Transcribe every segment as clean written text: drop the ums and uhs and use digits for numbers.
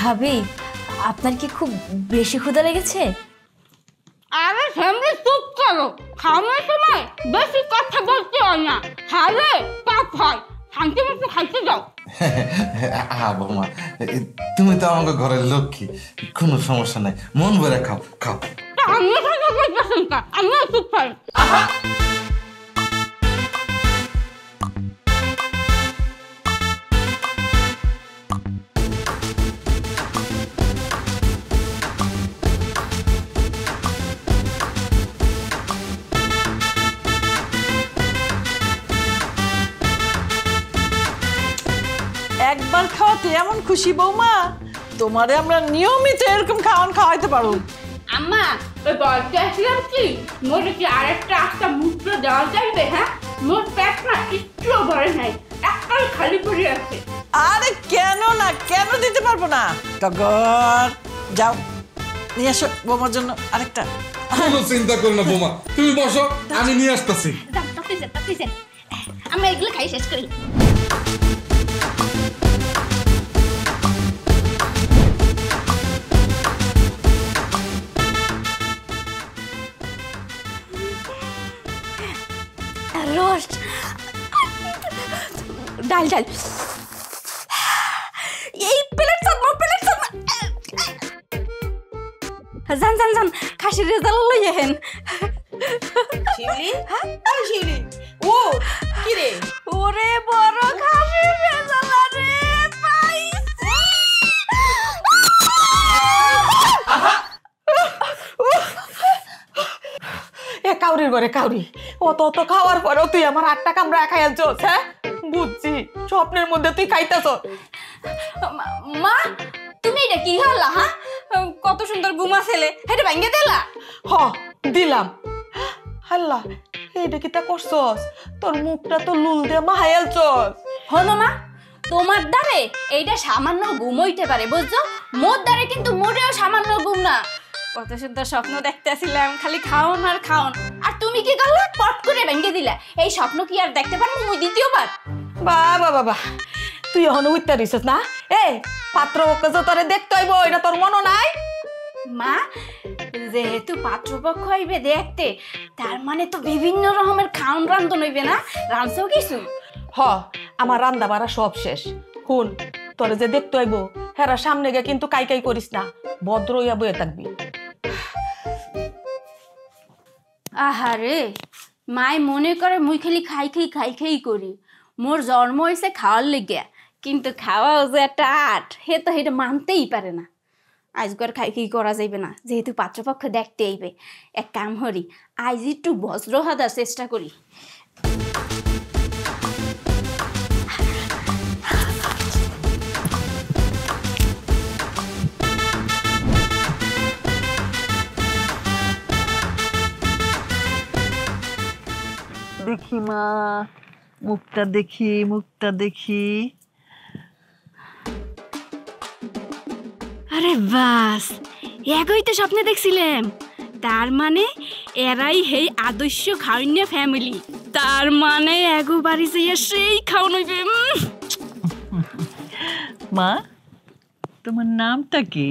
ভাবি আপনার কি খুব বেশি ক্ষুধা লেগেছে? আরে সামনে চুপ করো, খাওয়ানোর সময় বেশি কথা বলতে হয় না, খালে পাপ হয়। শান্তি মতো খাইতে যাও। বৌমা তুমি তো আমাকে ঘরের লক্ষ্মী, কোনো সমস্যা নাই, মন ভরে খাও খাও। আমিও কথা বলতেছেন কা, আমিও চুপ করেন। একবার খাওয়াতে এমন খুশি বৌমা, তোমারে আমরা নিয়মিত এরকম খাওয়ান খাওয়াইতে পারো। আম্মা ওই বলতে আসলাম কি, মোর কি আরেকটা আস্তা মুদ্র দেওয়া যাবে? হ্যাঁ, মোর পেট না একটুও ভরে নাই, একটাই খালি পড়ে আছে। আরে কেন না, কেন দিতে পারবো না? টগর যাও নিয়ে এসো বৌমার জন্য আরেকটা। কোনো চিন্তা করো না বৌমা, তুমি বসো, আমি নিয়ে আসতেছি। আমি এগুলো খাই শেষ করি। রোস্ট, ডাল ডাল, এই প্লেট সামনে, প্লেট সামনে। জান জান জান, খাসির রেজাল্ট লইয়েন। শিউলি, হ্যাঁ শিউলি, ও কি রে? ওরে বড় খাসির রেজাল্ট রে পাইছি। এ কাউরির ঘরে কাউরি, অত অত খাওয়ার পরেও তুই আমার 8 টাকা আমরা খাই আনছস? হ্যাঁ বুঝছি, স্বপ্নের মধ্যে তুই খাইতেছ। মা তুমি এটা কি হলা? হ্যাঁ, কত সুন্দর গুমা ছেলে, এটা ভাঙ্গে দিলা? হ দিলাম। আল্লাহ, এইটা কি তা করছস? তোর মুখটা তো লুল দিয়ে মাহাইলছস। হলো মা, তোমার দ্বারে এইটা সামান্য ঘুম হইতে পারে, বুঝছো? মোর দ্বারে কিন্তু মোটেও সামান্য ঘুম না। কত সুন্দর স্বপ্ন দেখতেছিলাম, খালি খাওন আর খাওন, আর তুমি কি করলে? পট করে ভেঙে দিলা। এই স্বপ্ন কি আর দেখতে পারবো মুই দ্বিতীয়বার? বাবা বাবা, তুই এখনো উঠতে দিছিস না? এই পাত্র তোরে দেখতে হইব, এটা তোর মনে নাই? মা, যেহেতু পাত্রপক্ষ হইবে দেখতে, তার মানে তো বিভিন্ন রকমের খাওন রান্ধন হইবে না? রাঁধছো কিছু? হ, আমার রান্না বাড়া সব শেষ। হুন, তোরে যে দেখতে হইব, হেরা সামনে গিয়ে কিন্তু কাই কাই করিস না, ভদ্র হইয়া বইয়ে থাকবি। আহারে, মায় মনে করে মুই খালি খাই খাই খাই খাই করি। মোর জন্ম হয়েছে খাওয়ার লেগে, কিন্তু খাওয়াও যে একটা আর্ট, হে তো এটা মানতেই পারে না। আজকার খাই খাই করা যাইবে না, যেহেতু পাত্রপক্ষ দেখতে আইবে। এক কাম করি, আজ একটু বজ্র হাদার চেষ্টা করি। দেখি মা, মুখটা দেখি, মুখটা দেখি। আরে বাস, একই তো স্বপ্নে দেখছিলাম। তার মানে এরাই হেই আদর্শ খাওয়ান্য ফ্যামিলি। তার মানে এগো বাড়ি যাইয়া সেই খাওয়ান হইবে। মা, তোমার নামটা কি?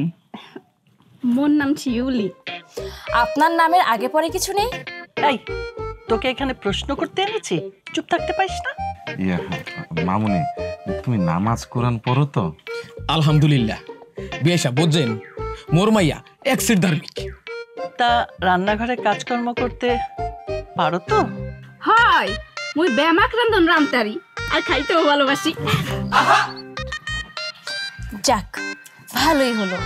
মোর নাম শিউলি। আপনার নামের আগে পরে কিছু নেই? এই, তোকে এখানে প্রশ্ন করতে এনেছি, চুপ থাকতে পারিস না? ইয়া মামুনি, তুমি নামাজ কোরআন পড়ো তো? আলহামদুলিল্লাহ, বেশা বুঝছেন, মোর মাইয়া এক্সিট ধার্মিক। তা রান্নাঘরে কাজকর্ম করতে পারো তো? হয়, মুই ব্যামাক রান্ধন রামতারি, আর খাইতেও ভালোবাসি। যাক, ভালোই হলো,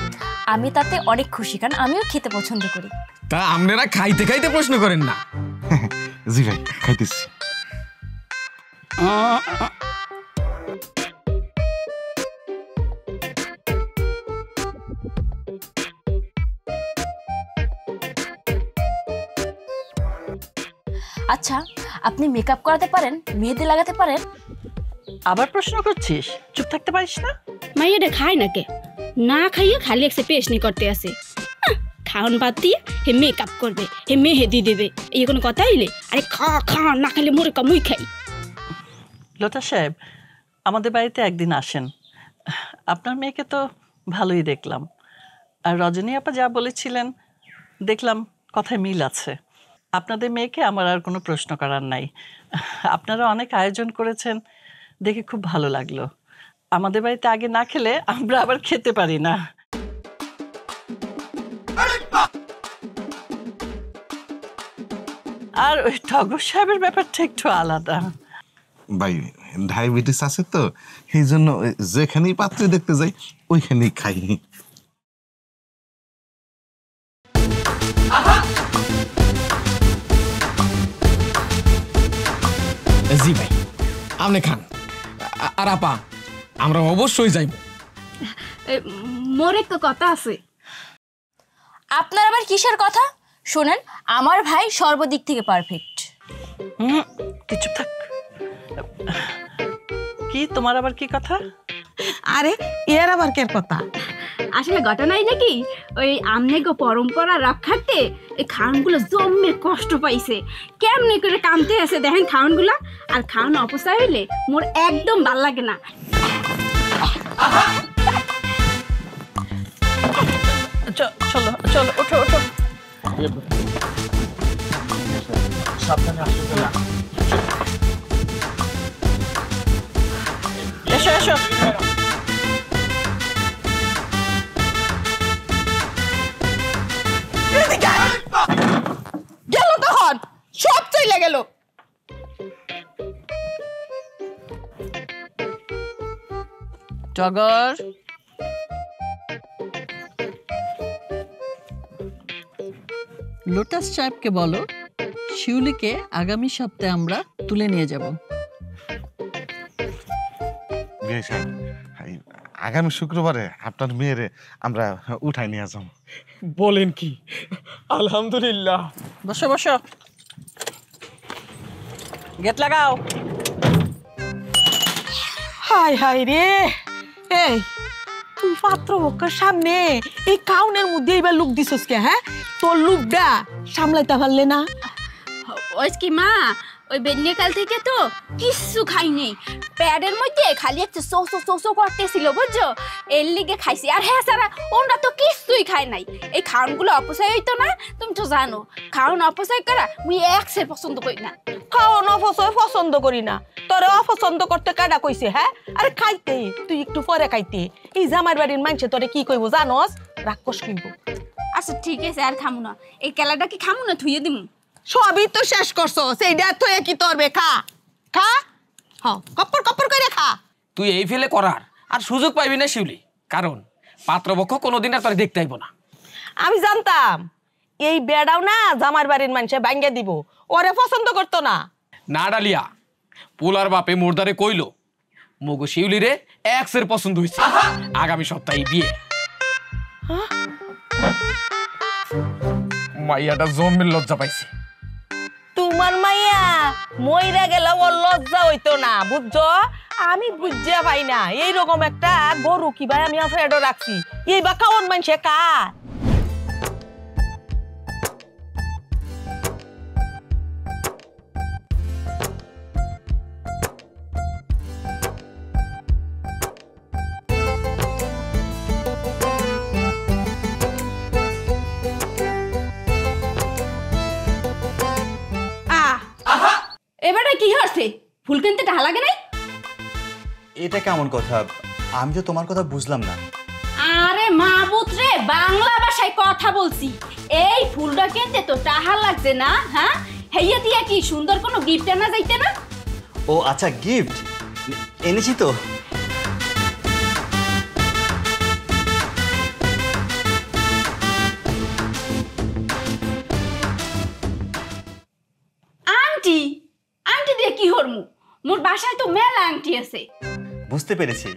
আমি তাতে অনেক খুশি, কারণ আমিও খেতে পছন্দ করি। তা আপনারা খাইতে খাইতে প্রশ্ন করেন না? জি ভাই, খাইতেছি। আচ্ছা, আপনি মেকআপ করাতে পারেন, মেহেদি লাগাতে পারেন? আবার প্রশ্ন করছিস? চুপ থাকতে পারিস না? মাইয়াটা খায় না কে? না খাইয়ে খালি একটা পেশনি করতে আসে। খাওন বাদ দিয়ে হে মেকআপ করবে, হে মেহেদি দেবে, এই কোনো কথা হইলে? আরে খা খা, না খাইলে মরে কামুই খাই। লতা সাহেব, আমাদের বাড়িতে একদিন আসেন। আপনার মেয়েকে তো ভালোই দেখলাম। আর রজনী আপা যা বলেছিলেন দেখলাম কথায় মিল আছে। আপনাদের মেয়েকে আমার আর কোনো প্রশ্ন করার নাই। আপনারা অনেক আয়োজন করেছেন, দেখে খুব ভালো লাগলো। আমাদের বাড়িতে আগে না খেলে আমরা আবার খেতে পারি না। আর ওই টগর সাহেবের ব্যাপারটা একটু আলাদা। ভাই ডায়াবেটিস আছে তো, এই জন্য যেখানেই পাত্রে দেখতে যাই ওইখানেই খাই। জি ভাই, আপনি খান। আর আপা, আমরা অবশ্যই যাইব। মোর একটা কথা আছে। আপনার আবার কিসের কথা? শোনেন, আমার ভাই সর্বদিক থেকে পারফেক্ট। কিছু থাক। কি তোমার আবার কি কথা? আরে এর আবার কের কথা? আসলে ঘটনাই নাকি ওই আমনেগো পরম্পরা রক্ষার্থে এই খাওয়ানগুলো জম্মে কষ্ট পাইছে। কেমনে করে কামতে আছে দেখেন খাওয়ানগুলা। আর খাওয়ান অপচয় হইলে মোর একদম ভাল লাগে না। চলো চলো, ওঠো ওঠো। সাবধানে আসতে না। এসো এসো। গেল তখন সব চলে গেল। টগর, লোটাস সাহেবকে বলো শিউলিকে আগামী সপ্তাহে আমরা তুলে নিয়ে যাব। বিয়ে সাহেব, আগামী শুক্রবারে আপনার মেয়েরে আমরা উঠাই নিয়ে যাব। বলেন কি? আলহামদুলিল্লাহ। বসো বসো, গেট লাগাও। হাই হাই রে, এই তুই পাত্রপক্ষের সামনে এই কাউনের মধ্যে এবার লুক দিছস কে? হ্যাঁ, তোর লুকটা সামলাইতে পারলে না? ওই কি মা, ওই বেন্যকাল থেকে তো কিচ্ছু খাইনি। প্যাডের মধ্যে খালি একটা সো করতেছিল বুঝছো, এর লিগে খাইছি। আর হ্যাঁ সারা ওরা তো কিচ্ছুই খায় নাই। এই খাওয়ানগুলো অপচয় হইতো না, তুমি তো জানো খাওয়ান অপচয় করা মুই একসের পছন্দ করি না। খাওয়ান অপচয় পছন্দ করি না, তোরে অপছন্দ করতে কাটা কইছে? হ্যাঁ, আরে খাইতে তুই একটু পরে খাইতে। এই জামার বাড়ির মানুষে তোরে কি কইব জানোস? রাক্ষস কইব। আচ্ছা ঠিক আছে, আর খামু না। এই কেলাটা কি খামু না থুইয়ে দিমু? সবই তো শেষ করছো, সেইটা তো কি তোরবে? খা খা, হ্যাঁ কপ্পর কপ্পর করে খা। তুই এই ফেলে করার আর সুযোগ পাইবি না শিউলি, কারণ পাত্রপক্ষ কোনোদিন আর তোর দেখতে আইব না। আমি জানতাম এই বেড়াও না জামার বাড়ির মানুষে ভাঙ্গে দিব, ওরে পছন্দ করতো না। না ডালিয়া, পোলার বাপে মোরদারে কইলো মগো শিউলি রে এক্সের পছন্দ হইছে, আগামী সপ্তাহে বিয়ে। মাইয়াটা জম্মের লজ্জা পাইছে। তোমার মাইয়া মইরা গেলে ওর লজ্জা হইতো না, বুঝছো? আমি বুঝতে পাই না এইরকম একটা গরু কি ভাই আমি ফ্রেডো রাখছি, এই বা কাউন মানুষে কার? এবারে কি হচ্ছে? ফুল কিনতে টাকা লাগে নাই? এটা কেমন কথা? আমি তো তোমার কথা বুঝলাম না। আরে মাহবুত রে, বাংলা ভাষায় কথা বলছি। এই ফুলটা কিনতে তো টাকা লাগছে না? হ্যাঁ, হেইয়া দিয়া কি সুন্দর কোনো গিফট আনা যাইতে না? ও আচ্ছা, গিফট এনেছি তো। আংটি? আংটি দিয়ে কি হরমু? মোর বাসায় তো মেলা আংটি আছে। বুঝতে পেরেছি,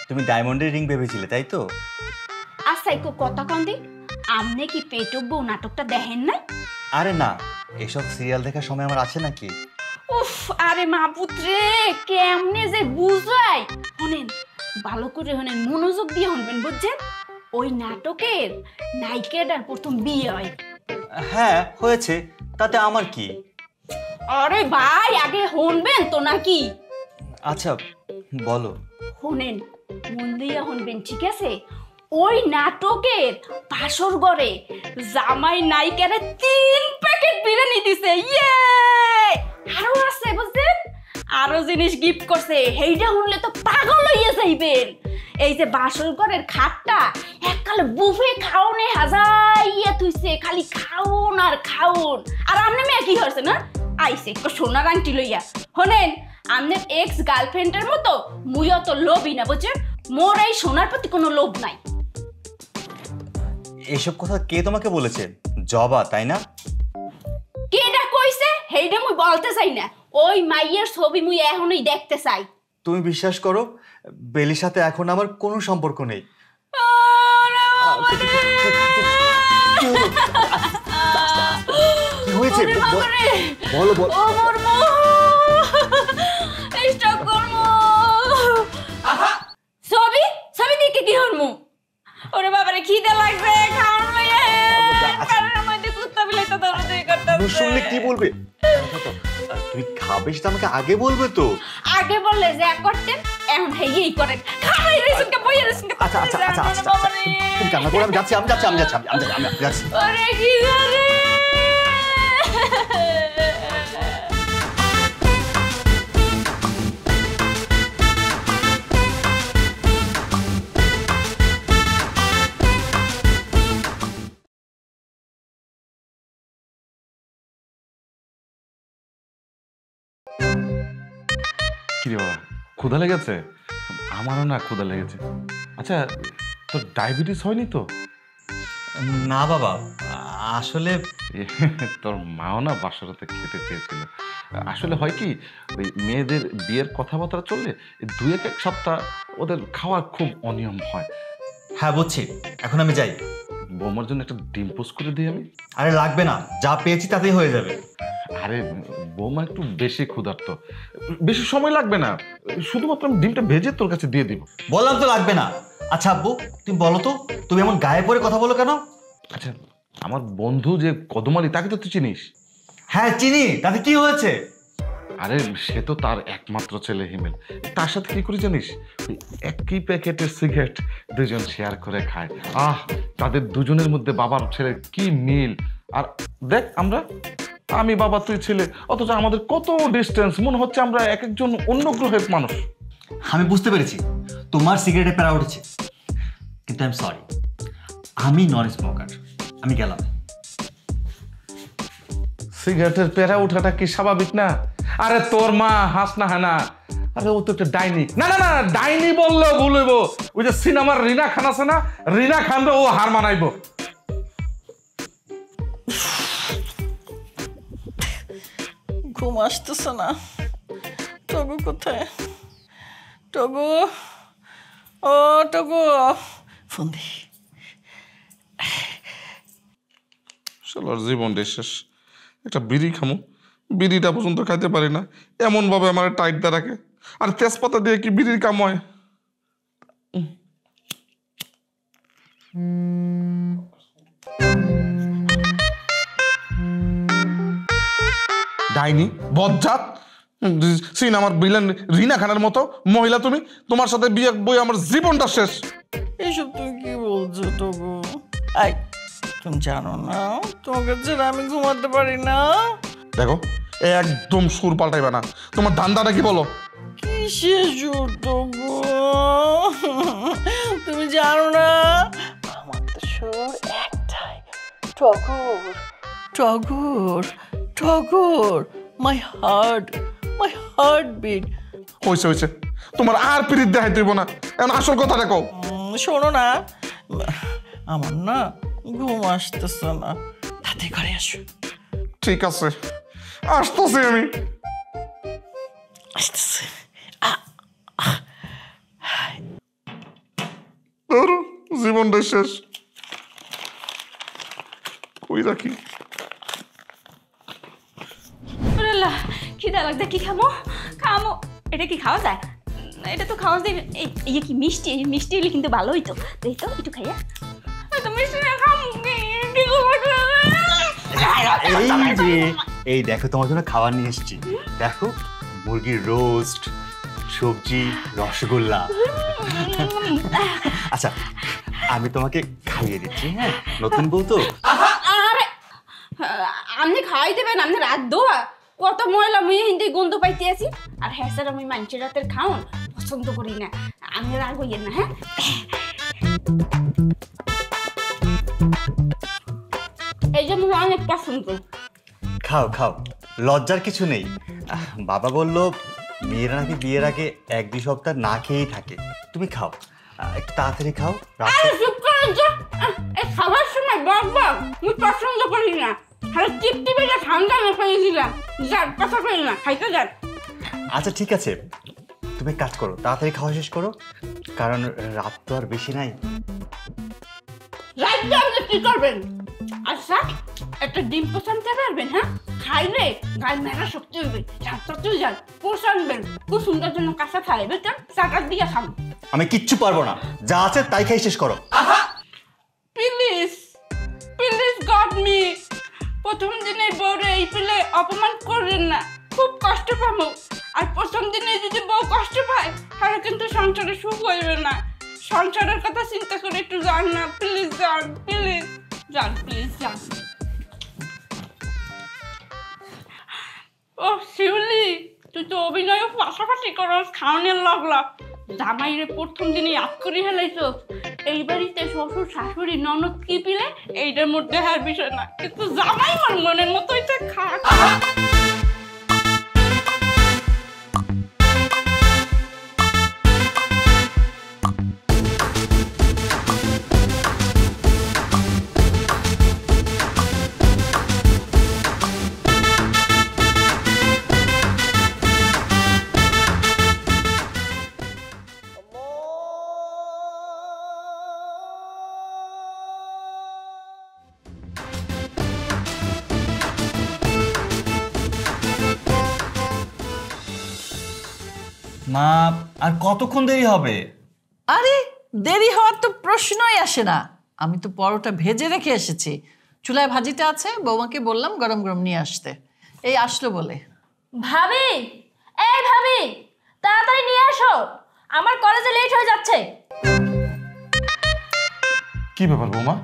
তুমি ডায়মন্ডের রিং ভেবেছিলে তাই তো? আচ্ছা একটু কথা কন্দি, আমনে কি পেটুক বউ নাটকটা দেখেন না? আরে না, এসব সিরিয়াল দেখার সময় আমার আছে নাকি। উফ, আরে মাহবুত রে, কেমনে যে বুঝাই। শুনেন, ভালো করে শুনেন, মনোযোগ দিয়ে শুনবেন বুঝছেন? ওই নাটকের নায়িকাটার প্রথম বিয়ে হয়। হ্যাঁ হয়েছে, তাতে আমার কি? আরে ভাই, আগে শুনবেন তো নাকি? আচ্ছা বলো। শুনেন, মন দিয়া শুনবেন ঠিক আছে? ওই নাটকের বাসর ঘরে জামাই নায়িকারে 3 প্যাকেট বিরিয়ানি দিছে। ইয়ে! আরো আছে বুঝছেন, আরো জিনিস গিফট করছে। হেইটা শুনলে তো পাগল হইয়া যাইবেন। এই যে বাসর ঘরের খাটটা এককালে বুফে খাওনে হাজাইয়া তুইছে, খালি খাওন আর খাওন। আর আমনে মেয়ে কি হচ্ছে না আইছে সোনার আংটি লইয়া। শোনেন, আমনের এক্স গার্লফ্রেন্ডের মতো মুইও তো লোভই না, বুঝছেন? মোর এই সোনার প্রতি কোনো লোভ নাই। এসব কথা কে তোমাকে বলেছে? জবা, তাই না? কেডা কইছে হেইডা মুই বলতে চাই না। ওই মাইয়ের ছবি মুই এখনই দেখতে চাই। তুমি বিশ্বাস করো, বেলির সাথে এখন আমার কোনো সম্পর্ক নেই। কি হয়েছে বলো বলো। ছবি ছবি দেখে কি হরমু? ওরে বাবারে খিদে লাগছে, খাওয়ার লইয়া কারণের মধ্যে কুত্তা বিলাই তো দৌড়াদৌড়ি করতেছে। শুনলে কি বলবে? তুমি খাবে সেটা আমাকে আগে বলবে তো। আগে বললে যে করতে, এখন হেই করে খাই রেছন কে বইয়া রেছন কে। আচ্ছা আচ্ছা আচ্ছা আচ্ছা তুমি কান্না করে আমি যাচ্ছি। ওরে কি করে কি রে বাবা, ক্ষুধা লেগেছে? আমারও না ক্ষুধা লেগেছে। আচ্ছা, তোর ডায়াবেটিস হয়নি তো? না বাবা, আসলে তোর মাও না বাসরাতে খেতে চেয়েছিল। আসলে হয় কি, ওই মেয়েদের বিয়ের কথাবার্তা চললে 2-1 সপ্তাহ ওদের খাওয়ার খুব অনিয়ম হয়। হ্যাঁ বুঝছি, এখন আমি যাই। বৌমার জন্য একটা ডিম পোস্ট করে দিই আমি। আরে লাগবে না, যা পেয়েছি তাতেই হয়ে যাবে। আরে বৌমা একটু বেশি ক্ষুধার্ত, বেশি সময় লাগবে না, শুধুমাত্র আমি ডিমটা ভেজে তোর কাছে দিয়ে দিব। বললাম তো লাগবে না। আচ্ছা আব্বু, তুমি বলো তো, তুমি এমন গায়ে পড়ে কথা বলো কেন? আচ্ছা, আমার বন্ধু যে কদম আলী, তাকে তো তুই চিনিস? হ্যাঁ চিনি, তাতে কি হয়েছে? আরে সে তো তার একমাত্র ছেলে হিমেল। তার সাথে কি করে জানিস, ওই একই প্যাকেটের সিগারেট দুজন শেয়ার করে খায়। তাদের দুজনের মধ্যে বাবার ছেলে কি মিল। আর দেখ, আমি বাবা তুই ছেলে, অথচ আমাদের কত ডিস্টেন্স। মনে হচ্ছে আমরা এক একজন অন্য গ্রহের মানুষ। আমি বুঝতে পেরেছি তোমার সিগারেটে প্যারা উঠেছে, কিন্তু আই এম সরি, আমি নন স্মোকার। আমি গেলাম। সিগারেটের প্যারা ওঠাটা কি স্বাভাবিক না? আরে তোর মা হাস না হ্যাঁ না, আরে ও তো একটা ডাইনি। না না না, ডাইনি বললেও ভুলব। ওই যে সিনেমার রিনা খান আছে না, রিনা খানরে ও হার মানাইব। ঘুম আসতেছে না। টগু কোথায়? টগু, ও টগু, ফোন দি। শালার জীবনটা শেষ। একটা বিড়ি খামো, বিড়িটা পর্যন্ত খাইতে পারি না, এমন ভাবে আমার টাইট দিয়ে রাখে। আর তেজপাতা দিয়ে কি বিড়ির কাম হয়? ডাইনি, বজ্জাত, সিনেমার ভিলেন রিনা খানের মতো মহিলা তুমি। তোমার সাথে বিয়ে বই আমার জীবনটা শেষ। এইসব তুমি কি বলছো টগু? আই, তুমি জানো না তোমাকে ছাড়া আমি ঘুমাতে পারি না। দেখো, একদম সুর পাল্টাইবে না। তোমার ধান্দাটা কি বলো? কিসের সুর টগু? তুমি জানো না আমার তো সুর একটাই, টগর টগর টগর। My heart beat. হয়েছে, তোমার আর পিরিত দেখাই দিব না। এখন আসল কথা দেখো। শোনো না, আমার না ঘুম আসতেছে না, তাতে করে আসো। ঠিক আছে, আসতেছি আমি। আসতেছে। জীবনটা শেষ। কই রাখি? খিদা লাগছে, কি খামো? এটা কি খাওয়া যায়? এটা তো খাওয়া যায়। এই কি মিষ্টি? এই মিষ্টি হলে কিন্তু ভালো হইতো। দেখ তো একটু খাইয়া। মিষ্টি না খাম। এই দেখো, তোমার জন্য খাবার নিয়ে এসেছি। দেখো, মুরগির রোস্ট, সবজি, রসগোল্লা। আচ্ছা আমি তোমাকে খাইয়ে দিচ্ছি। হ্যাঁ, নতুন বউ তো। আরে আপনি খাওয়াই দেবেন, আপনি রাত দোয়া কত ময়লা মুই হিন্দি গন্ধ পাইতে আছি। আর হ্যাঁ স্যার, আমি মানুষের রাতের খাওন পছন্দ করি না, আমি রাগ হইয়েন না। হ্যাঁ, এই যে মুই অনেক পছন্দ। খাও খাও, লজ্জার কিছু নেই। বাবা বলল মেয়েরা নাকি বিয়ের আগে 1-2 সপ্তাহ না খেয়েই থাকে। তুমি খাও, একটু তাড়াতাড়ি খাও। আরে চুপ করেন যে, এই খাবার সময় বাবা মুই পছন্দ করি না। আরে টিপটি বেলা ঠান্ডা না ফেলেছিলাম, যার কথা করি না, খাইতে যান। আচ্ছা ঠিক আছে, তুমি কাজ করো, তাড়াতাড়ি খাওয়া শেষ করো, কারণ রাত তো আর বেশি নাই। রাইতে আপনি কি করবেন? আচ্ছা, একটা ডিম পোষানতে পারবেন? হ্যাঁ, খাইলে গায়ে মেলা শক্তি হইবে। ডাক্তার তুই যান, পোষানবেন, খুব সুন্দর জন্য কাঁচা খাইবে, চাকার দিয়ে খান। আমি কিচ্ছু পারবো না, যা আছে তাই খাই শেষ করো। প্লিজ প্লিজ গড মি, প্রথম দিনে বউরে এই পেলে অপমান করবেন না, খুব কষ্ট পাবো। আর প্রথম দিনে যদি বউ কষ্ট পায় তাহলে কিন্তু সংসারে সুখ হইবে না। সংসারের কথা চিন্তা করে একটু যান না, প্লিজ যান, প্লিজ যান, প্লিজ যান। ও শিউলি, তুই তো অভিনয়ও পাশাপাশি করস, খাওয়ানোর লাগলা। জামাইরে প্রথম দিনে ইয়াদ করে হেলাইছ। এই বাড়িতে শ্বশুর শাশুড়ি ননদ কি পিলে এইটার মধ্যে হার বিষয় না, কিন্তু জামাই আমার মনের মতোই তো খা। মা, আর কতক্ষণ দেরি হবে? আরে দেরি হওয়ার তো প্রশ্নই আসে না। আমি তো পরোটা ভেজে রেখে এসেছি, চুলায় ভাজিটা আছে, বৌমাকে বললাম গরম গরম নিয়ে আসতে, এই আসলো বলে। ভাবি, এই ভাবি, তাড়াতাড়ি নিয়ে আসো, আমার কলেজে লেট হয়ে যাচ্ছে। কি ব্যাপার বৌমা,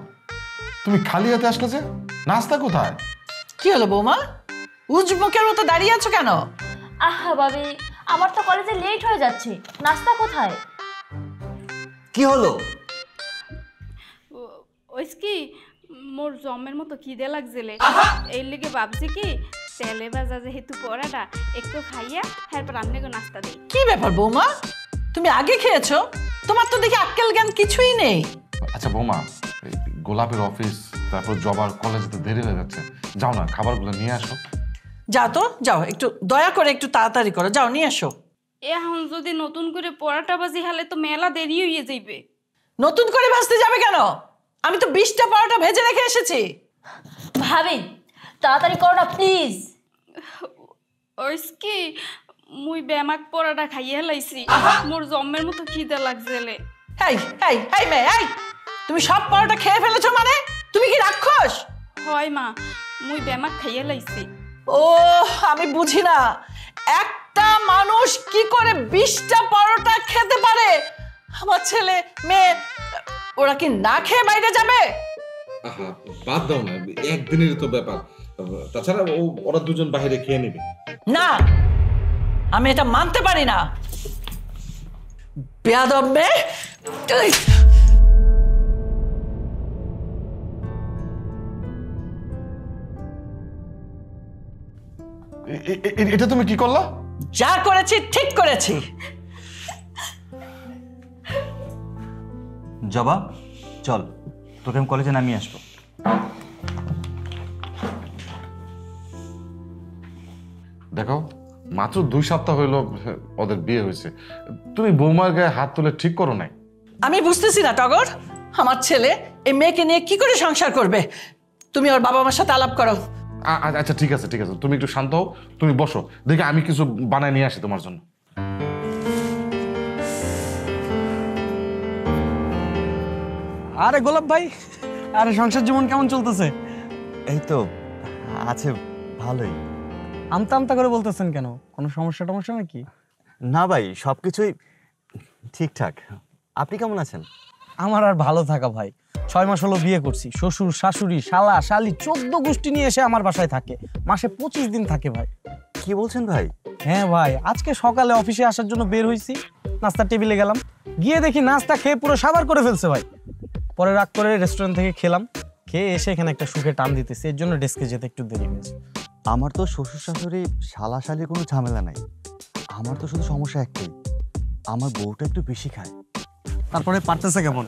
তুমি খালি হাতে আসলে যে? নাস্তা কোথায়? কি হলো বৌমা, উজবুকের মতো দাঁড়িয়ে আছো কেন? আহা ভাবি, আমার তো কলেজে লেট হয়ে যাচ্ছে, নাস্তা কোথায়? কি হলো? ওই কি মোর জমের মতো খিদে লাগছিলে, এই লেগে ভাবছি কি তেলে ভাজা যেহেতু পরাটা একটু খাইয়া তারপর আপনাকে নাস্তা দিই। কি ব্যাপার বৌমা, তুমি আগে খেয়েছো? তোমার তো দেখি আক্কেল জ্ঞান কিছুই নেই। আচ্ছা বৌমা, এই গোলাপের অফিস, তারপর জবার কলেজে তো দেরি হয়ে যাচ্ছে, যাও না খাবারগুলো নিয়ে আসো। যাও তো, যাও, একটু দয়া করে একটু তাড়াতাড়ি করো, যাও নিয়ে আসো। এখন যদি নতুন করে পরাটা বাজি হলে তো মেলা দেরি হয়ে যাইবে। নতুন করে ভাজতে যাবে কেন? আমি তো 20টা পরোটা ভেজে রেখে এসেছি। ভাবি তাড়াতাড়ি করো না প্লিজ। ওই কি মুই বেমাক পরাটা খাইয়ে হেলাইছি, মোর জমের মতো খিদে লাগছিলে। এই এই এই মেয়ে, এই তুমি সব পরোটা খেয়ে ফেলেছো মানে? তুমি কি রাক্ষস? হয় মা, মুই বেমাক খাইয়ে হেলাইছি। ও আমি বুঝি না, একটা মানুষ কি করে 20টা পরোটা খেতে পারে? আমার ছেলে মেয়ে ওরা কি না খেয়ে বাইরে যাবে? বাদ দাও না, একদিনের তো ব্যাপার, তাছাড়া ওরা দুজন বাইরে খেয়ে নেবে। না, আমি এটা মানতে পারি না। বেয়াদব মেয়ে, এটা তুমি কি করলা? যা করেছি ঠিক করেছি। জবা, চল তোকে আমি কলেজে নামিয়ে আসবো। দেখো, মাত্র 2 সপ্তাহ হইলো ওদের বিয়ে হয়েছে, তুমি বৌমার গায়ে হাত তুলে ঠিক করো নাই। আমি বুঝতেছি না টগর, আমার ছেলে এই মেয়েকে নিয়ে কি করে সংসার করবে? তুমি ওর বাবা মার সাথে আলাপ করো। আচ্ছা ঠিক আছে ঠিক আছে, তুমি একটু শান্ত হও, তুমি বসো, দেখে আমি কিছু বানায় নিয়ে আসি তোমার জন্য। আরে গোলাপ ভাই, আরে সংসার জীবন কেমন চলতেছে? এই তো আছে, ভালোই। আমতা আমতা করে বলতেছেন কেন? কোনো সমস্যা টমস্যা নাকি? না ভাই, সবকিছুই ঠিকঠাক। আপনি কেমন আছেন? আমার আর ভালো থাকা ভাই, 6 মাস হলো বিয়ে করছি, শ্বশুর শাশুড়ি শালা শালি 14 গোষ্ঠী নিয়ে এসে আমার বাসায় থাকে, মাসে 25 দিন থাকে ভাই। কি বলছেন ভাই? হ্যাঁ ভাই, আজকে সকালে অফিসে আসার জন্য বের হয়েছি, নাস্তার টেবিলে গেলাম, গিয়ে দেখি নাস্তা খেয়ে পুরো সাবার করে ফেলছে ভাই। পরে রাগ করে রেস্টুরেন্ট থেকে খেলাম, খেয়ে এসে এখানে একটা সুখে টান দিতেছে, এর জন্য ডেস্কে যেতে একটু দেরি হয়েছে। আমার তো শ্বশুর শাশুড়ি শালা শালির কোনো ঝামেলা নাই, আমার তো শুধু সমস্যা একটাই, আমার বউটা একটু বেশি খায়। তারপরে পারতেছে কেমন?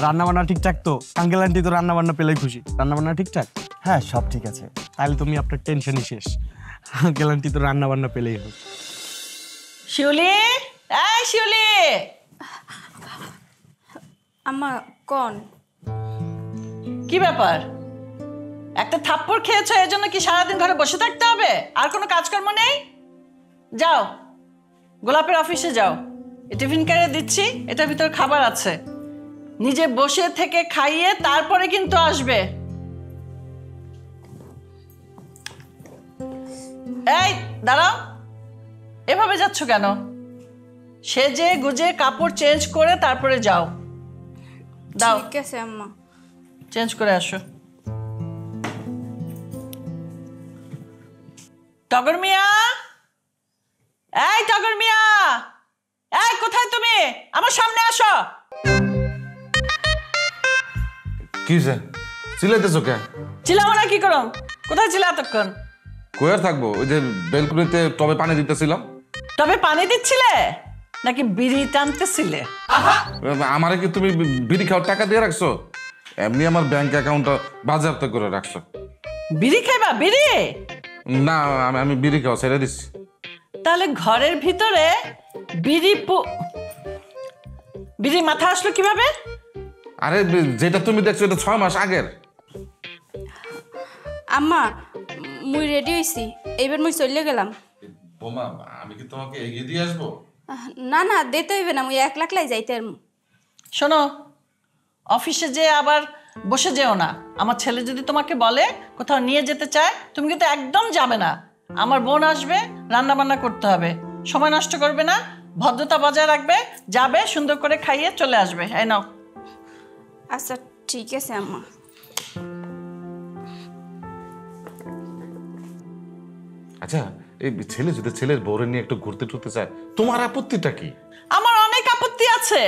রান্না বান্না ঠিকঠাক তো? আঙ্কেল আন্টি তো রান্না বান্না পেলেই খুশি, রান্না বান্না ঠিকঠাক? হ্যাঁ সব ঠিক আছে। তাহলে তুমি আপনার টেনশনই শেষ, আঙ্কেল আন্টি তো রান্না বান্না পেলেই হোক। শিউলি, এই শিউলি, আম্মা কোন? কি ব্যাপার? একটা থাপ্পড় খেয়েছো, এর জন্য কি সারাদিন ঘরে বসে থাকতে হবে? আর কোনো কাজকর্ম নেই? যাও গোলাপের অফিসে যাও, টিফিন ক্যারিয়ার দিচ্ছি, এটার ভিতর খাবার আছে, নিজে বসে থেকে খাইয়ে তারপরে কিন্তু আসবে। এই দাঁড়াও, এভাবে যাচ্ছ কেন? সেজে গুজে কাপড় চেঞ্জ করে তারপরে যাও। দাও, ঠিক আছে আম্মা। চেঞ্জ করে আসো। টগর মিয়া, এই টগর মিয়া, এই কোথায় তুমি? আমার সামনে আসো। কি যে চিলাইতেছো কে? চিল্লাবো না কি করম? কোথায় ছিল এতক্ষণ? কয়ার থাকবো, ওই যে বেলকুনিতে টবে পানি দিতেছিলাম। তবে পানি দিচ্ছিলে নাকি বিড়ি টানতেছিলে? আমারে কি তুমি বিড়ি খাওয়ার টাকা দিয়ে রাখছো? এমনি আমার ব্যাংক অ্যাকাউন্টটা বাজেয়াপ্ত করে রাখছো। বিড়ি খাইবা? বিড়ি না, আমি বিড়ি খাওয়া ছেড়ে দিচ্ছি। তাহলে ঘরের ভিতরে বিড়ি মাথা আসলো কিভাবে? আরে যেটা তুমি দেখছো এটা 6 মাস আগের। আম্মা মুই রেডি হইছি, এইবার মুই চলে গেলাম। বোমা, আমি কি তোমাকে এগিয়ে দিয়ে আসবো? না না, দিতে হইবে না, মুই একলাই যাইতে আর। শোনো, অফিসে যে আবার বসে যেও না। আমার ছেলে যদি তোমাকে বলে কোথাও নিয়ে যেতে চায়, তুমি কিন্তু একদম যাবে না। আমার বোন আসবে, রান্না বান্না করতে হবে, সময় নষ্ট করবে না, ভদ্রতা বজায় রাখবে, যাবে সুন্দর করে খাইয়ে চলে আসবে। এই নাও। আচ্ছা ঠিক আছে আম্মা। আচ্ছা, এই ছেলে যদি ছেলের বউরে নিয়ে একটু ঘুরতে টুরতে চায়, তোমার আপত্তিটা কি? আমার অনেক আপত্তি আছে।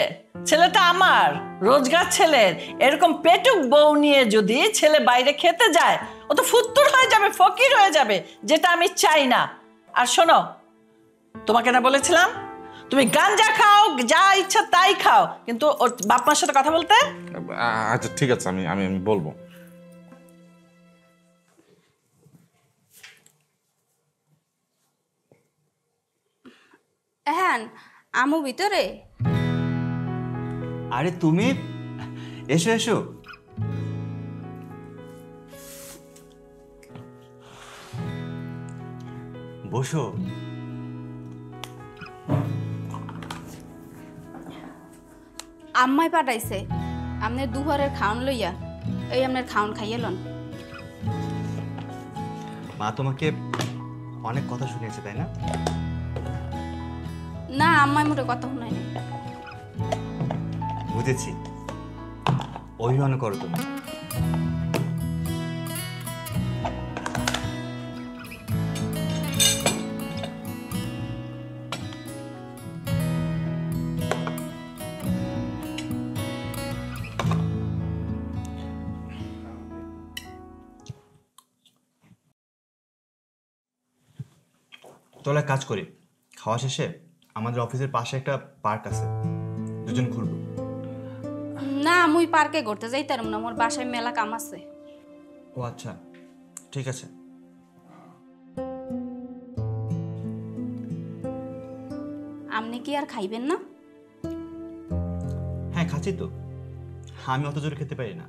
ছেলেটা আমার রোজগার ছেলের, এরকম পেটুক বউ নিয়ে যদি ছেলে বাইরে খেতে যায়, ও তো ফুত্তুর হয়ে যাবে, ফকির হয়ে যাবে, যেটা আমি চাই না। আর শোনো, তোমাকে না বলেছিলাম তুমি গাঞ্জা খাও, যা ইচ্ছা তাই খাও, কিন্তু ওর বাপ মার সাথে কথা বলতে? আচ্ছা ঠিক আছে, আমি বলবো। হ্যাঁ আমু ভিতরে? আরে তুমি এসো এসো। বসো। আম্মাই পাঠাইছে আপনার দুপুরের খাওন লইয়া, এই আপনার খাওন খাইয়ে লন। মা তোমাকে অনেক কথা শুনিয়েছে তাই না? না, আম্মাই মোটে কথা শুনাই নাই। বুঝেছি, অভিমান করো তুমি। তোলা কাজ করি, খাওয়া শেষে আমাদের অফিসের পাশে একটা পার্ক আছে, দুজন ঘুরবো। না, মুই পার্কে ঘুরতে যাইতাম না, মোর বাসায় মেলা কাম আছে। ও আচ্ছা, ঠিক আছে। আপনি কি আর খাইবেন না? হ্যাঁ খাচ্ছি তো, আমি অত জোরে খেতে পারি না।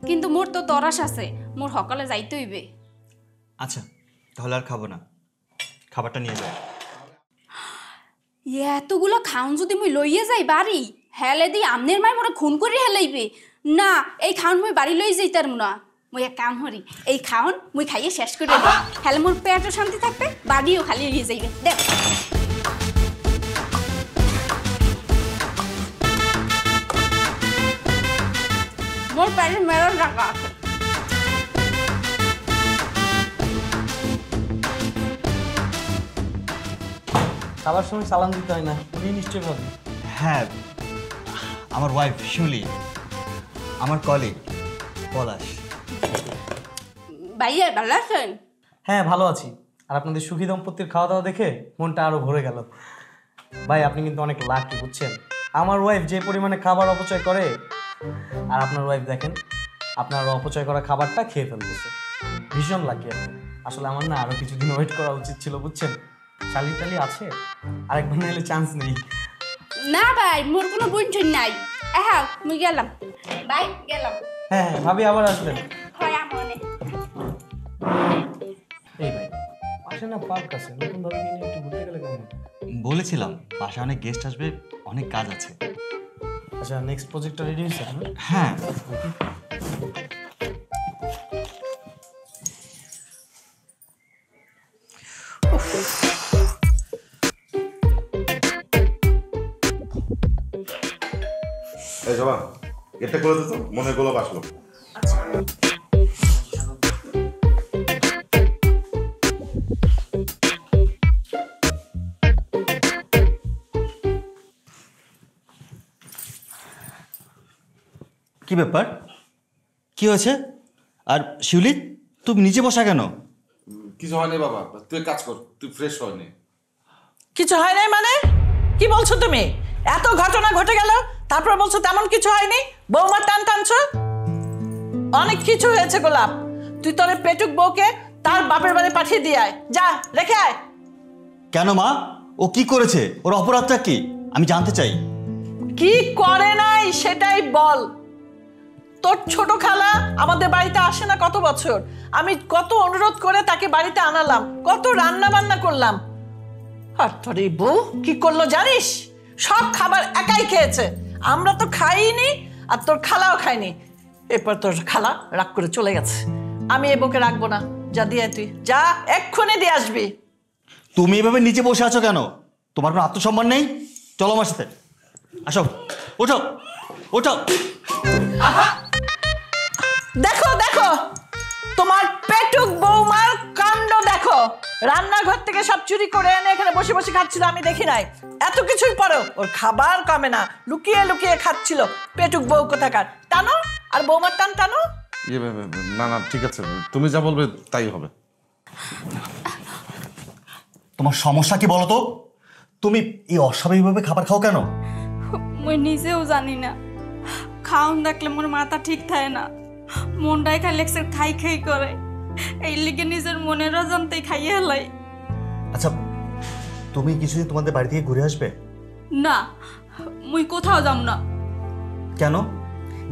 কিন্তু মোর তো তরাস আছে, মোর সকালে যাইতে হইবে। আচ্ছা তাহলে আর খাবো না, খাবারটা নিয়ে যাও। এতগুলো খাউন যদি মুই লইয়ে যাই বাড়ি, হেলে দি আমনের মাই মোরে খুন করে হেলাইবে। না, এই খাউন মুই বাড়ি লই যাইতার না। মুই এক কাম করি, এই খাউন মুই খাইয়ে শেষ করে দিই, হেলে মোর পেটও শান্তি থাকবে, বাড়িও খালি নিয়ে যাইবে। দেখ মোর পেটের মেরন রাখা আছে। খাবার সময় সালাম দিতে হয় না, উনি নিশ্চয়ই বলেন। হ্যাঁ, আমার ওয়াইফ শিউলি, আমার কলিগ পলাশ। ভাইয়া ভালো আছেন? হ্যাঁ ভালো আছি। আর আপনাদের সুখী দম্পতির খাওয়া দাওয়া দেখে মনটা আরো ভরে গেল। ভাই আপনি কিন্তু অনেক লাকি, বুঝছেন? আমার ওয়াইফ যে পরিমাণে খাবার অপচয় করে, আর আপনার ওয়াইফ দেখেন আপনার অপচয় করা খাবারটা খেয়ে ফেলতেছে। ভীষণ লাকি আপনি। আসলে আমার না আরো কিছুদিন ওয়েট করা উচিত ছিল, বুঝছেন? শালি টালি আছে, আরেকবার নাহলে চান্স নেই। না ভাই, মোর কোনো বুনছেন নাই। হ্যাঁ মুই গেলাম ভাই, গেলাম। হ্যাঁ ভাবি আবার আসবেন। হয় আমনে। এই ভাই পাশে না পার্ক আছে, নতুন ভাবে নিয়ে একটু ঘুরতে গেলে কেমন? বলেছিলাম বাসায় অনেক গেস্ট আসবে, অনেক কাজ আছে। আচ্ছা নেক্সট প্রজেক্টটা রেডি হয়েছে? হ্যাঁ, এই জবা গেটটা খুলে দিত, মনে গোলাপ আসলো। কি ব্যাপার, কি হয়েছে? আর শিউলি তুমি নিচে বসা কেন? কিছু হয়নি বাবা, তুই কাজ কর, তুই ফ্রেশ হয়নি। কিছু হয় নাই মানে? কি বলছো তুমি? এত ঘটনা ঘটে গেল, তারপর বলছো তেমন কিছু হয়নি? বৌমার টান টানছো? অনেক কিছু হয়েছে গোলাপ। তুই তোর পেটুক বউকে তার বাপের বাড়ি পাঠিয়ে দিয়ে আয়, যা রেখে আয়। কেন মা, ও কি করেছে? ওর অপরাধটা কি আমি জানতে চাই। কি করে নাই সেটাই বল। তোর ছোট খালা আমাদের বাড়িতে আসে না কত বছর, আমি কত অনুরোধ করে তাকে বাড়িতে আনালাম, কত রান্না বান্না করলাম। আর তোর এই বউ কি করলো জানিস? সব খাবার একাই খেয়েছে, আমরা তো খাইনি, আর তোর খালাও খায়নি। এরপর তোর খালা রাগ করে চলে গেছে। আমি এ বউকে রাখবো না, যা দিয়ে তুই যা, এক্ষুনি দিয়ে আসবি। তুমি এভাবে নিচে বসে আছো কেন? তোমার কোনো আত্মসম্মান নেই? চলো আমার সাথে, আসো, ওঠো ওঠো। দেখো দেখো তোমার পেটুক বৌমার কাণ্ড দেখো। রান্নাঘর থেকে সব চুরি করে এনে এখানে বসে বসে খাচ্ছিল, আমি দেখি নাই। এত কিছুর পরেও ওর খাবার কমে না, লুকিয়ে লুকিয়ে খাচ্ছিল। পেটুক বউ কোথাকার। টানো, আর বৌমার টান টানো। না না ঠিক আছে, তুমি যা বলবে তাই হবে। তোমার সমস্যা কি বলো তো? তুমি এই অস্বাভাবিকভাবে খাবার খাও কেন? মুই নিজেও জানি না, খাওন দেখলে মোর মাথা ঠিক থাকে না, মনটাই খালি খাই খাই করে। এই লিগে নিজের মনের অজান্তেই খাইয়ে হেলাই। আচ্ছা তুমি কিছুদিন তোমাদের বাড়ি থেকে ঘুরে আসবে? না, মুই কোথাও যাম না। কেন?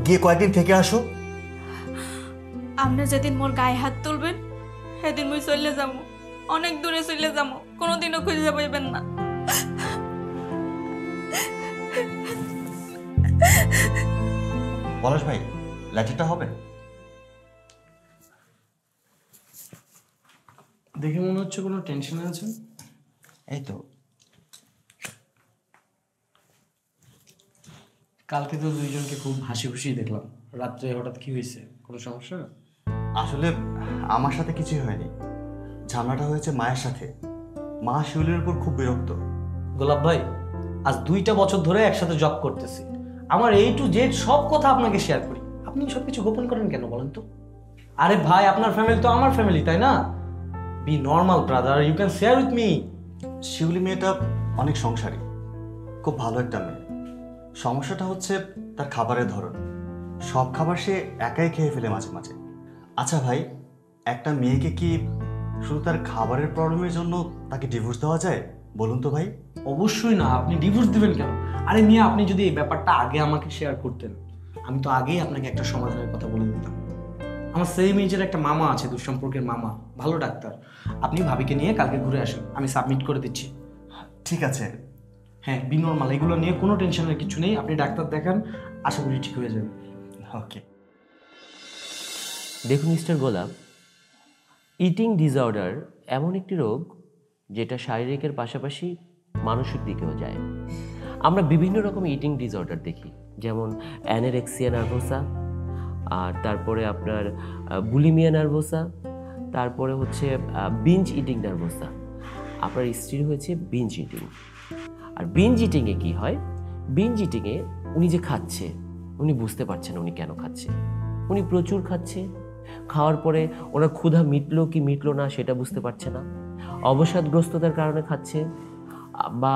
গিয়ে কয়েকদিন থেকে আসো। আপনি যেদিন মোর গায়ে হাত তুলবেন সেদিন মুই চলে যাবো, অনেক দূরে চলে যাবো, কোনোদিনও খুঁজে পাইবেন না। পলাশ ভাই, ল্যাটিটা হবে? দেখে মনে হচ্ছে কোনো টেনশনে আছেন। এই তো, কালকে তো দুইজনকে খুব হাসি খুশি দেখলাম, রাত্রে হঠাৎ কি হয়েছে? কোনো সমস্যা? আসলে আমার সাথে কিছুই হয়নি, ঝামেলাটা হয়েছে মায়ের সাথে। মা শিউলির উপর খুব বিরক্ত। গোলাপ ভাই, আজ 2টা বছর ধরে একসাথে জব করতেছি, আমার A to Z সব কথা আপনাকে শেয়ার করি, আপনি সবকিছু গোপন করেন কেন বলেন তো? আরে ভাই, আপনার ফ্যামিলি তো আমার ফ্যামিলি, তাই না? Be normal brother, you can share with me. Shiuli মেয়েটা অনেক সংসারী, খুব ভালো একটা মেয়ে। সমস্যাটা হচ্ছে তার খাবারের ধরন। সব খাবার সে একাই খেয়ে ফেলে মাঝে মাঝে। আচ্ছা ভাই, একটা মেয়েকে কি শুধু তার খাবারের প্রবলেমের জন্য তাকে ডিভোর্স দেওয়া যায় বলুন তো ভাই? অবশ্যই না, আপনি ডিভোর্স দিবেন কেন? আরে মিয়া, আপনি যদি এই ব্যাপারটা আগে আমাকে শেয়ার করতেন, আমি তো আগেই আপনাকে একটা সমাধানের কথা বলে দিতাম। আমার সেম এজের একটা মামা আছে, দুঃসম্পর্কের মামা, ভালো ডাক্তার। আপনি ভাবিকে নিয়ে কালকে ঘুরে আসেন, আমি সাবমিট করে দিচ্ছি। ঠিক আছে। হ্যাঁ, বিনর্মাল, এগুলো নিয়ে কোনো টেনশনের কিছু নেই, আপনি ডাক্তার দেখান, আশা করি ঠিক হয়ে যাবে। ওকে। দেখুন মিস্টার গোলাপ, ইটিং ডিসঅর্ডার এমন একটি রোগ যেটা শারীরিকের পাশাপাশি মানসিক দিকেও যায়। আমরা বিভিন্ন রকম ইটিং ডিসঅর্ডার দেখি, যেমন অ্যানোরেক্সিয়া নার্ভোসা, আর তারপরে আপনার বুলিমিয়া নার্ভোসা, তারপরে হচ্ছে বিঞ্জ ইটিং নার্ভোসা। আপনার স্ত্রীর হয়েছে বিঞ্জ ইটিং। আর বিঞ্জ ইটিংয়ে কী হয়, বিঞ্জ ইটিংয়ে উনি যে খাচ্ছে উনি বুঝতে পারছেন না উনি কেন খাচ্ছে। উনি প্রচুর খাচ্ছে, খাওয়ার পরে ওনার ক্ষুধা মিটলো কি মিটলো না সেটা বুঝতে পারছে না, অবসাদগ্রস্ততার কারণে খাচ্ছে, বা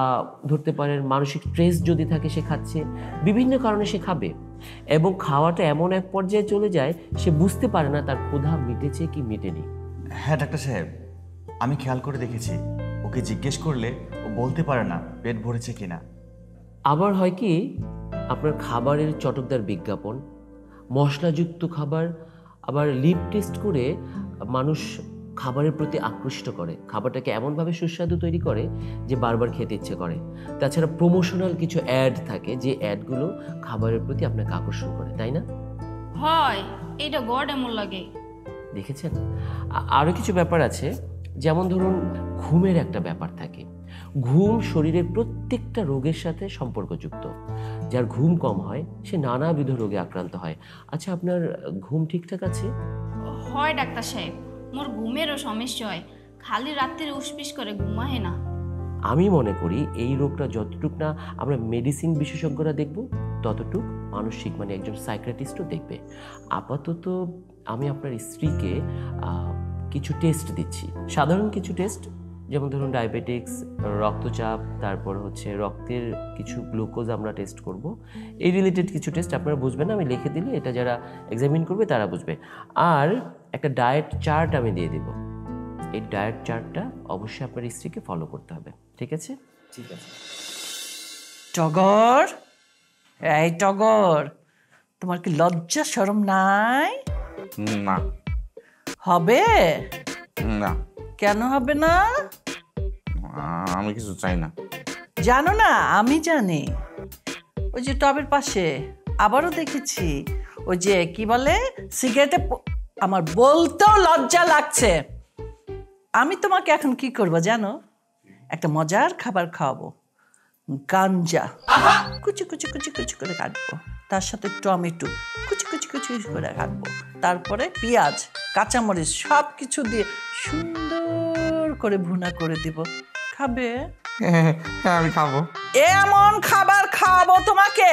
ধরতে পারেন মানসিক স্ট্রেস যদি থাকে সে খাচ্ছে, বিভিন্ন কারণে সে খাবে এবং খাওয়াটা এমন এক পর্যায়ে চলে যায় সে বুঝতে পারে না তার ক্ষুধা মিটেছে কি মিটেনি। হ্যাঁ ডাক্তার সাহেব, আমি খেয়াল করে দেখেছি ওকে জিজ্ঞেস করলে ও বলতে পারে না পেট ভরেছে কিনা। আবার হয় কি, আপনার খাবারের চটকদার বিজ্ঞাপন, মশলাযুক্ত খাবার, আবার লিপ টেস্ট করে মানুষ খাবারের প্রতি আকৃষ্ট করে, খাবারটাকে এমনভাবে সুস্বাদু তৈরি করে যে বারবার খেতে ইচ্ছে করে। তাছাড়া প্রমোশনাল কিছু অ্যাড থাকে যে অ্যাডগুলো খাবারের প্রতি আপনাকে আকর্ষণ করে, তাই না? হয়, এটা গড এমন লাগে। দেখেছেন? আরও কিছু ব্যাপার আছে, যেমন ধরুন ঘুমের একটা ব্যাপার থাকে। ঘুম শরীরের প্রত্যেকটা রোগের সাথে সম্পর্কযুক্ত। যার ঘুম কম হয় সে নানাবিধ রোগে আক্রান্ত হয়। আচ্ছা, আপনার ঘুম ঠিকঠাক আছে? হয় ডাক্তার সাহেব, মোর ঘুমেরও সমস্যা হয়, খালি রাত্রে উসপিস করে ঘুমায় না। আমি মনে করি এই রোগটা যতটুক না আমরা মেডিসিন বিশেষজ্ঞরা দেখব, ততটুক মানসিক মানে একজন সাইকিয়াট্রিস্টও দেখবে। আপাতত আমি আপনার স্ত্রীকে কিছু টেস্ট দিচ্ছি, সাধারণ কিছু টেস্ট, যেমন ধরুন ডায়াবেটিক্স, রক্তচাপ, তারপর হচ্ছে রক্তের কিছু গ্লুকোজ আমরা টেস্ট করব। এই রিলেটেড কিছু টেস্ট আপনারা বুঝবেন না, আমি লিখে দিলে এটা যারা এক্সামিন করবে তারা বুঝবে। আর একটা ডায়েট চার্ট আমি দিয়ে দেব, এই ডায়েট চার্টটা অবশ্যই আপনার স্ত্রীকে ফলো করতে হবে, ঠিক আছে? ঠিক আছে। টগর, এই টগর, তোমার কি লজ্জা শরম নাই? না। হবে না। কেন হবে না? আমি কিছু চাই না। জানো না? আমি জানি। ওই যে টবের পাশে আবারও দেখেছি, ওই যে কি বলে সিগারেটে, আমার বলতেও লজ্জা লাগছে। আমি তোমাকে এখন কি করব জানো? একটা মজার খাবার খাওয়াবো, গাঞ্জা কুচি কুচি কুচি কুচি করে কাটবো, তার সাথে টমেটো কুচি কুচি কুচি করে কাটবো, তারপরে পেঁয়াজ কাঁচামরিচ সব কিছু দিয়ে সুন্দর করে ভুনা করে দিব। খাবে? হ্যাঁ, আমি খাবো। এমন খাবার খাওয়াবো তোমাকে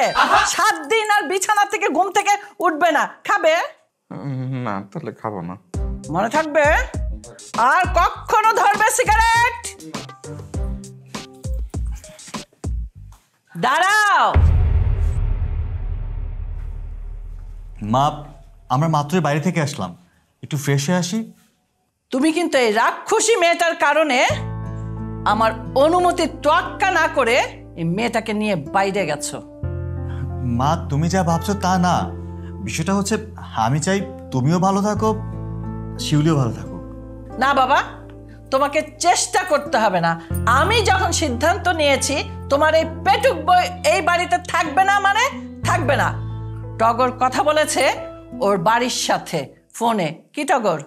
7 দিন আর বিছানা থেকে ঘুম থেকে উঠবে না। খাবে? না, তাহলে খাবো না। মনে থাকবে? আর কখনো ধরবে সিগারেট? দাঁড়াও। মা, আমরা মাত্রই বাইরে থেকে আসলাম, একটু ফ্রেশ হয়ে আসি। তুমি কিন্তু এই রাক্ষসী মেয়েটার কারণে আমার অনুমতি তোয়াক্কা না করে এই মেয়েটাকে নিয়ে বাইরে গেছো। মা, তুমি যা ভাবছো তা না, বিষয়টা হচ্ছে আমি চাই তুমিও ভালো থাকো, শিউলিও ভালো থাকো। না বাবা, তোমাকে চেষ্টা করতে হবে না। আমি যখন সিদ্ধান্ত নিয়েছি তোমার এই পেটুক বই এই বাড়িতে থাকবে না মানে থাকবে না। টগর কথা বলেছে ওর বাড়ির সাথে ফোনে। কি টগর,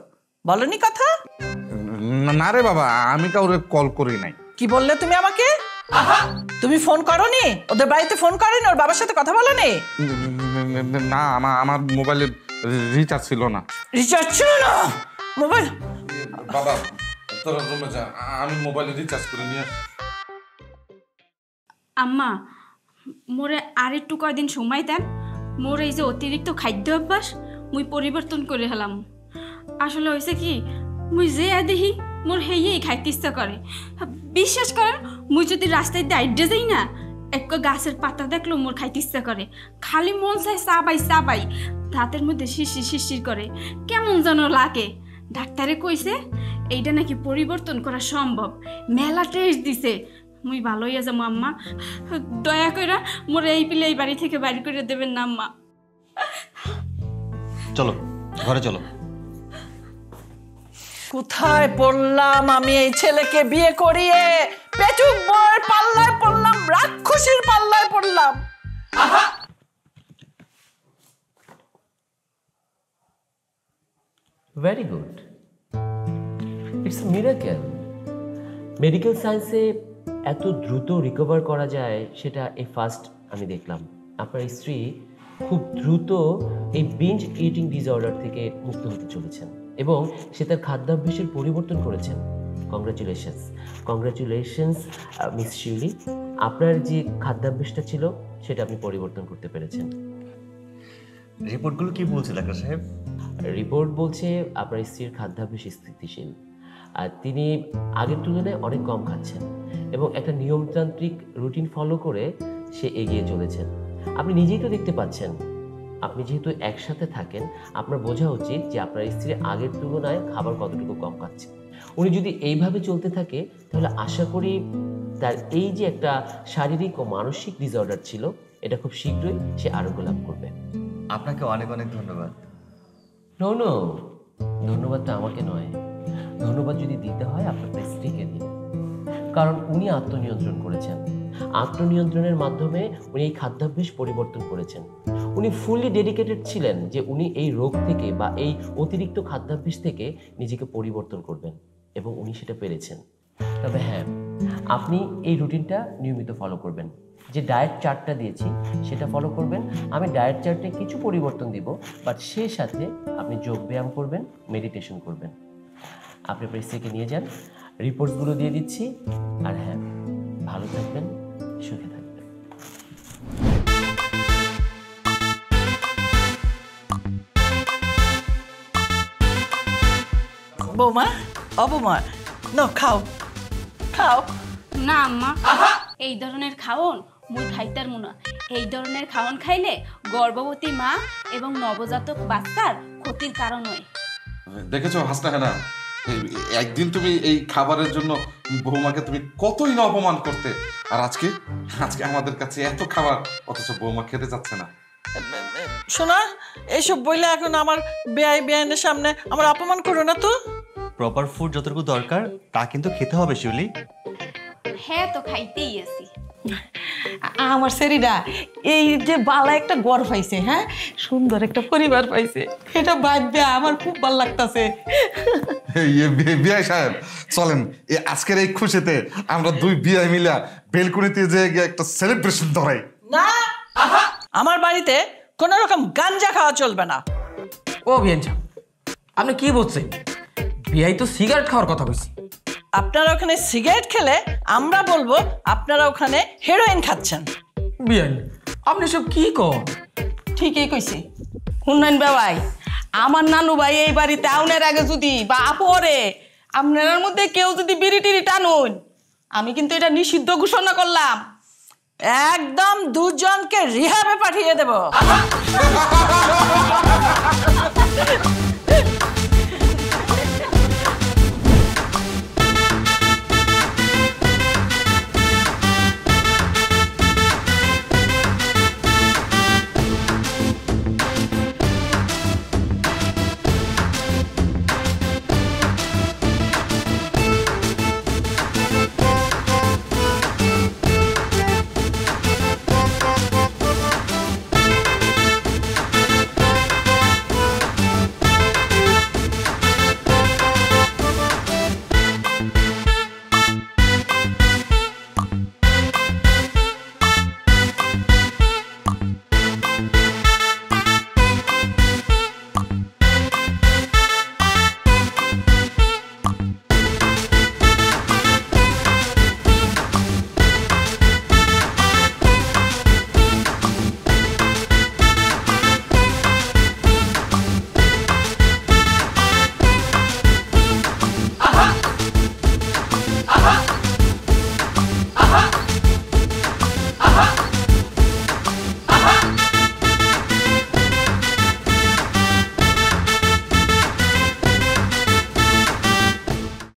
বলনি কথা? না রে বাবা, আমি কাউরে কল করি নাই। কি বললে তুমি আমাকে? তুমি ফোন করনি? ওদের বাড়িতে ফোন করনি? ওর বাবার সাথে কথা বলনি? না, আমার মোবাইলে রিচার্জ ছিল না। রিচার্জ ছিল না? মোবাইল বাবা তোরা রুমে যা, আমি মোবাইলে রিচার্জ করে নিয়ে। আম্মা, মোরে আর একটু কয়দিন সময় দেন। মোর এই যে অতিরিক্ত খাদ্য অভ্যাস মুই পরিবর্তন করে হলাম। আসলে হয়েছে কি, মুই যে দেখি মোর হেয়েই খাইতে ইচ্ছা করে। বিশ্বাস করেন, মুই যদি রাস্তায় দাইডে যাই না, এক গাছের পাতা দেখলো মোর খাইতে ইচ্ছা করে। খালি মন চায় চাবাই, দাঁতের মধ্যে শিরশির শিরশির করে, কেমন যেন লাগে। ডাক্তারে কইছে এইটা নাকি পরিবর্তন করা সম্ভব, মেলা টেস্ট দিছে। মুই ভালোই আছে আম্মা, দয়া করে মোর এই পিলে এই বাড়ি থেকে বাইরে করে দেবেন না আম্মা। চলো ঘরে চলো। কোথায় পড়লাম আমি এই ছেলেকে বিয়ে করিয়ে? পেটুক বউয়ের পাল্লায় পড়লাম, রাক্ষসীর পাল্লায় পড়লাম। Very good, it's miracle. Medical সায়েন্সে এত দ্রুত রিকভার করা যায় সেটা এই ফার্স্ট আমি দেখলাম। আপনার স্ত্রী খুব দ্রুত এই বিঞ্জ ইটিং ডিসঅর্ডার থেকে মুক্ত হতে চলেছেন এবং সে তার খাদ্যাভ্যাসের পরিবর্তন করেছেন। কংগ্রাচুলেশনস মিস শিউলি, আপনার যে খাদ্যাভ্যাসটা ছিল সেটা আপনি পরিবর্তন করতে পেরেছেন। রিপোর্টগুলো কি বলছে ডাক্তার সাহেব? রিপোর্ট বলছে আপনার স্ত্রীর খাদ্যাভ্যাস স্থিতিশীল, আর তিনি আগের তুলনায় অনেক কম খাচ্ছেন এবং একটা নিয়মতান্ত্রিক রুটিন ফলো করে সে এগিয়ে চলেছেন। আপনি নিজেই তো দেখতে পাচ্ছেন, আপনি যেহেতু একসাথে থাকেন আপনার বোঝা উচিত যে আপনার স্ত্রী আগের তুলনায় খাবার কতটুকু কম খাচ্ছে। উনি যদি এইভাবে চলতে থাকে তাহলে আশা করি তার এই যে একটা শারীরিক ও মানসিক ডিসঅর্ডার ছিল এটা খুব শীঘ্রই সে আরোগ্য লাভ করবে। আপনাকে অনেক অনেক ধন্যবাদ। নো, ধন্যবাদটা আমাকে নয়, ধন্যবাদ যদি দিতে হয় আপনার স্ত্রীকে দিন, কারণ উনি আত্মনিয়ন্ত্রণ করেছেন। আত্মনিয়ন্ত্রণের মাধ্যমে উনি এই খাদ্যাভ্যাস পরিবর্তন করেছেন। উনি ফুললি ডেডিকেটেড ছিলেন যে উনি এই রোগ থেকে বা এই অতিরিক্ত খাদ্যাভ্যাস থেকে নিজেকে পরিবর্তন করবেন এবং উনি সেটা পেরেছেন। তবে হ্যাঁ, আপনি এই রুটিনটা নিয়মিত ফলো করবেন। যে ডায়েট চার্টটা দিয়েছি সেটা ফলো করবেন। আমি ডায়েট চার্টে কিছু পরিবর্তন দিব, বাট সেই সাথে আপনি যোগব্যায়াম করবেন, মেডিটেশন করবেন। আপনি আপনার স্ত্রীকে নিয়ে যান, রিপোর্টসগুলো দিয়ে দিচ্ছি। আর হ্যাঁ, ভালো থাকবেন, সুখে থাকবেন। বৌমা, বৌমা, না খাও খাও। না আম্মা, এই ধরনের খাওন মুই খাইতার মুনা। এই ধরনের খাওন খাইলে গর্ভবতী মা এবং নবজাতক বাচ্চার ক্ষতির কারণ হয়। দেখেছো হাসনা হেনা, একদিন তুমি এই খাবারের জন্য বৌমাকে তুমি কতই না অপমান করতে, আর আজকে আমাদের কাছে এত খাবার, অথচ বৌমা খেতে যাচ্ছে না। শোনা, এইসব বইলে এখন আমার বেআইনের সামনে আমার অপমান করো না তো। প্রপার ফুড যতটুকু দরকার তা কিন্তু খেতে হবে শিউলি। হ্যাঁ, তো খাইতেই আছি। আমার সেরিডা এই যে বালা একটা গড় পাইছে, হ্যাঁ সুন্দর একটা পরিবার পাইছে, এটা বাদ দেয়া আমার খুব ভালো লাগতেছে। বিআই সাহেব চলেন আজকের এই খুশিতে আমরা দুই বিআই মিলা বেলকুনিতে যে একটা সেলিব্রেশন ধরাই। না, আমার বাড়িতে কোন রকম গাঞ্জা খাওয়া চলবে না। ও বিয়ান সাহেব, আপনি কি বলছেন? বিয়াই তো সিগারেট খাওয়ার কথা কইছি। আপনারা ওখানে সিগারেট খেলে আমরা বলবো আপনারা ওখানে হেরোইন খাচ্ছেন। বিয়ান, আপনি সব কি কন? ঠিকই কইছি। শুনলেন বাবাই, আমার নানু ভাই এই বাড়িতে আউনের আগে যদি বা আপরে আপনার মধ্যে কেউ যদি বিড়ি টিড়ি টানুন, আমি কিন্তু এটা নিষিদ্ধ ঘোষণা করলাম। একদম দুজনকে রিহাবে পাঠিয়ে দেব।